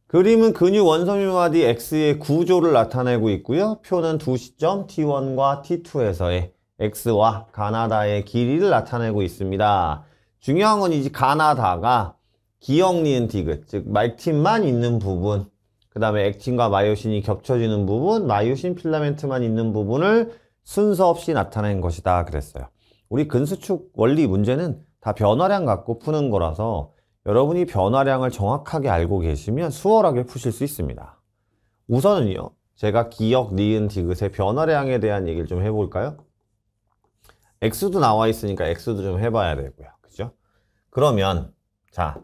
그림은 근육 원섬유마디 X의 구조를 나타내고 있고요. 표는 두 시점 T1과 T2에서의 X와 가나다의 길이를 나타내고 있습니다. 중요한 건 이제 가나다가 기역, 니은, 디귿, 즉 말틴만 있는 부분, 그 다음에 액틴과 마이오신이 겹쳐지는 부분, 마이오신 필라멘트만 있는 부분을 순서 없이 나타낸 것이다 그랬어요. 우리 근수축 원리 문제는 다 변화량 갖고 푸는 거라서 여러분이 변화량을 정확하게 알고 계시면 수월하게 푸실 수 있습니다. 우선은요, 제가 기역, 니은, 디귿의 변화량에 대한 얘기를 좀 해볼까요? X도 나와 있으니까 X도 좀 해봐야 되고요. 그죠? 그러면, 자,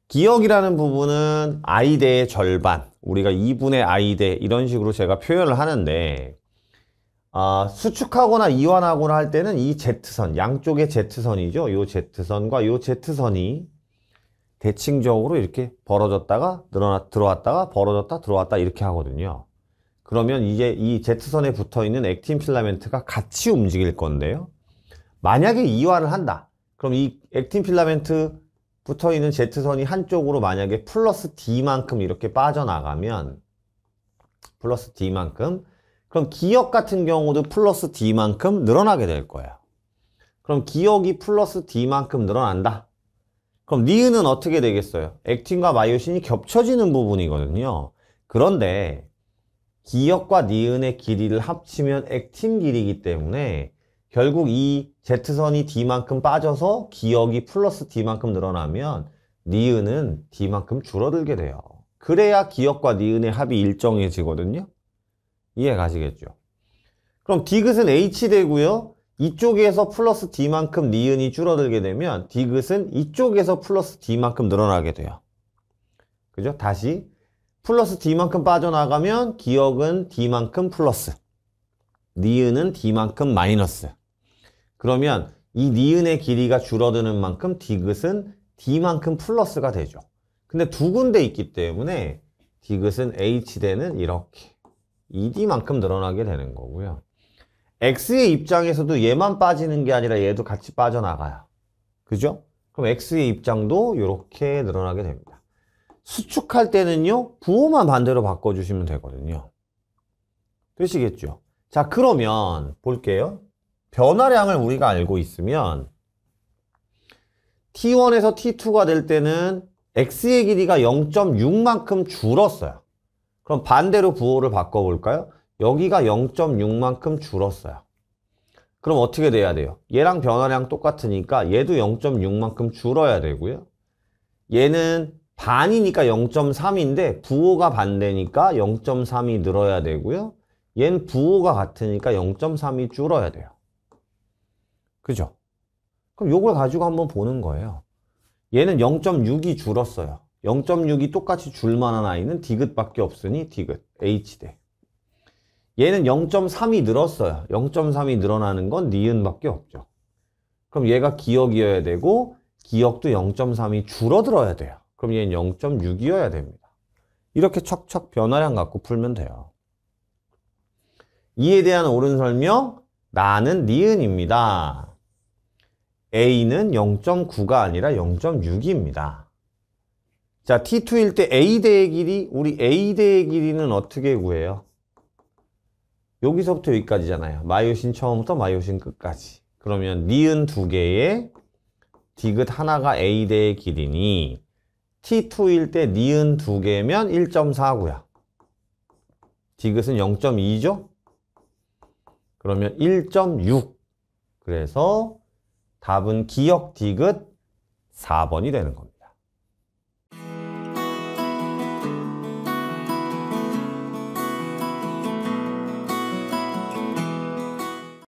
기역이라는 부분은 I대의 절반, 우리가 2분의 I대 이런 식으로 제가 표현을 하는데, 수축하거나 이완하거나 할 때는 이 Z선, 양쪽의 Z선이죠. 요 Z선과 요 Z선이 대칭적으로 이렇게 벌어졌다가 들어왔다가 벌어졌다 들어왔다 이렇게 하거든요. 그러면 이제 이 Z선에 붙어있는 액틴 필라멘트가 같이 움직일 건데요. 만약에 이완을 한다. 그럼 이 액틴 필라멘트 붙어있는 Z선이 한쪽으로 만약에 플러스 D만큼 이렇게 빠져나가면 플러스 D만큼, 그럼 기역 같은 경우도 플러스 D만큼 늘어나게 될 거예요. 그럼 기역이 플러스 D만큼 늘어난다. 그럼 니은은 어떻게 되겠어요? 액틴과 마이오신이 겹쳐지는 부분이거든요. 그런데 기역과 니은의 길이를 합치면 액틴 길이이기 때문에 결국 이 Z선이 D만큼 빠져서 기역이 플러스 D만큼 늘어나면 니은은 D만큼 줄어들게 돼요. 그래야 기역과 니은의 합이 일정해지거든요. 이해 가시겠죠? 그럼 디귿은 H 되고요. 이쪽에서 플러스 D만큼 니은이 줄어들게 되면 디귿은 이쪽에서 플러스 D만큼 늘어나게 돼요. 그죠? 다시 플러스 D만큼 빠져나가면 기역은 D만큼 플러스, 니은은 D만큼 마이너스. 그러면 이 니은의 길이가 줄어드는 만큼 디귿은 D만큼 플러스가 되죠. 근데 두 군데 있기 때문에 디귿은 H대는 이렇게 2D만큼 늘어나게 되는 거고요. X의 입장에서도 얘만 빠지는 게 아니라 얘도 같이 빠져나가요. 그죠? 그럼 X의 입장도 이렇게 늘어나게 됩니다. 수축할 때는요, 부호만 반대로 바꿔주시면 되거든요. 되시겠죠? 자, 그러면 볼게요. 변화량을 우리가 알고 있으면 T1에서 T2가 될 때는 X의 길이가 0.6만큼 줄었어요. 그럼 반대로 부호를 바꿔볼까요? 여기가 0.6만큼 줄었어요. 그럼 어떻게 돼야 돼요? 얘랑 변화량 똑같으니까 얘도 0.6만큼 줄어야 되고요. 얘는 반이니까 0.3인데 부호가 반대니까 0.3이 늘어야 되고요. 얘는 부호가 같으니까 0.3이 줄어야 돼요. 그죠? 그럼 요걸 가지고 한번 보는 거예요. 얘는 0.6이 줄었어요. 0.6이 똑같이 줄만한 아이는 디귿밖에 없으니 디귿, H대. 얘는 0.3이 늘었어요. 0.3이 늘어나는 건 니은밖에 없죠. 그럼 얘가 기역이어야 되고 기역도 0.3이 줄어들어야 돼요. 그럼 얘는 0.6이어야 됩니다. 이렇게 척척 변화량 갖고 풀면 돼요. 이에 대한 옳은 설명, 나는 니은입니다. A는 0.9가 아니라 0.6입니다. 자, T2일 때 A대의 길이, 우리 A대의 길이는 어떻게 구해요? 여기서부터 여기까지잖아요. 마이오신 처음부터 마이오신 끝까지. 그러면 니은 두 개에 디귿 하나가 A대의 길이니 T2일 때 니은 두 개면 1.4고요. 디귿은 0.2죠? 그러면 1.6. 그래서 답은 기역 디귿 4번이 되는 겁니다.